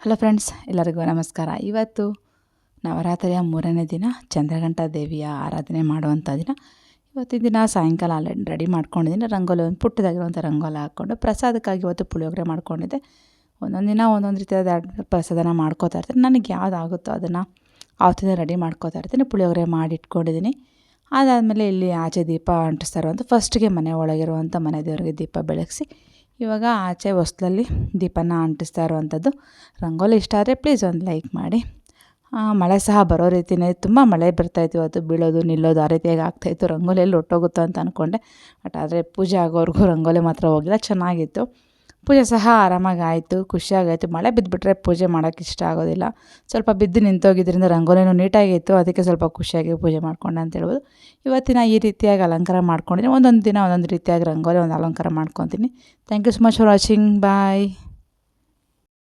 Hello friends, ಎಲ್ಲರಿಗೂ ನಮಸ್ಕಾರ. ಇವತ್ತು ನವರಾತ್ರಿಯ 3ನೇ ದಿನ, ಚಂದ್ರಘಂಟಾ ದೇವಿಯ ಆರಾಧನೆ ಮಾಡುವಂಥ ದಿನ. ಇವತ್ತಿನ ದಿನ ಸಾಯಂಕಾಲ ಆಲ್ರೆಡಿ ರೆಡಿ ಮಾಡ್ಕೊಂಡಿದ್ದೀನಿ. ರಂಗೋಲಿ ಒಂದು ಪುಟ್ಟದಾಗಿರುವಂಥ ರಂಗೋಲಿ ಹಾಕ್ಕೊಂಡು ಪ್ರಸಾದಕ್ಕಾಗಿ ಇವತ್ತು ಪುಳಿಯೋಗರೆ ಮಾಡ್ಕೊಂಡಿದ್ದೆ. ಒಂದೊಂದು ದಿನ ಒಂದೊಂದು ರೀತಿಯಾದ ಪ್ರಸಾದನ ಮಾಡ್ಕೋತಾ ಇರ್ತೀನಿ. ನನಗೆ ಯಾವ್ದು ಆಗುತ್ತೋ ಅದನ್ನು ಆವತ್ತಿನ ರೆಡಿ ಮಾಡ್ಕೋತಾ ಇರ್ತೀನಿ. ಪುಳಿಯೋಗರೆ ಮಾಡಿ ಇಟ್ಕೊಂಡಿದ್ದೀನಿ. ಅದಾದಮೇಲೆ ಇಲ್ಲಿ ಆಚೆ ದೀಪ ಅಂಟಿಸ್ತಾ ಇರುವಂಥ ಫಸ್ಟಿಗೆ ಮನೆ ಒಳಗಿರುವಂಥ ಮನೆ ದೇವರಿಗೆ ದೀಪ ಬೆಳಗಿಸಿ ಇವಾಗ ಆಚೆ ಹೊಸ್ಲಲ್ಲಿ ದೀಪನ ಅಂಟಿಸ್ತಾ ಇರುವಂಥದ್ದು. ರಂಗೋಲಿ ಇಷ್ಟ ಆದರೆ ಪ್ಲೀಸ್ ಒಂದು ಲೈಕ್ ಮಾಡಿ. ಮಳೆ ಸಹ ಬರೋ ರೀತಿಯೇ, ತುಂಬ ಮಳೆ ಬರ್ತಾಯಿತ್ತು ಇವತ್ತು. ಬೀಳೋದು ನಿಲ್ಲೋದು ಆ ರೀತಿಯಾಗಿ ಆಗ್ತಾಯಿತ್ತು. ರಂಗೋಲಿಯಲ್ಲಿ ಒಟ್ಟೋಗುತ್ತೋ ಅಂತ ಅಂದ್ಕೊಂಡೆ, ಬಟ್ ಆದರೆ ಪೂಜೆ ಆಗೋವರೆಗೂ ರಂಗೋಲಿ ಮಾತ್ರ ಹೋಗಿಲ್ಲ. ಚೆನ್ನಾಗಿತ್ತು. ಪೂಜೆ ಸಹ ಆರಾಮಾಗಿ ಆಯಿತು, ಖುಷಿಯಾಗಾಯಿತು. ಮಳೆ ಬಿದ್ದುಬಿಟ್ರೆ ಪೂಜೆ ಮಾಡೋಕ್ಕೆ ಇಷ್ಟ ಆಗೋದಿಲ್ಲ. ಸ್ವಲ್ಪ ಬಿದ್ದು ನಿಂತೋಗಿದ್ದರಿಂದ ರಂಗೋಲಿನೂ ನೀಟಾಗಿತ್ತು, ಅದಕ್ಕೆ ಸ್ವಲ್ಪ ಖುಷಿಯಾಗಿ ಪೂಜೆ ಮಾಡ್ಕೊಂಡೆ ಅಂತ ಹೇಳ್ಬೋದು. ಇವತ್ತಿನ ಈ ರೀತಿಯಾಗಿ ಅಲಂಕಾರ ಮಾಡ್ಕೊಂಡಿದ್ದೀನಿ. ಒಂದೊಂದು ದಿನ ಒಂದೊಂದು ರೀತಿಯಾಗಿ ರಂಗೋಲಿ ಒಂದು ಅಲಂಕಾರ ಮಾಡ್ಕೊತೀನಿ. Thank you so much for watching. Bye.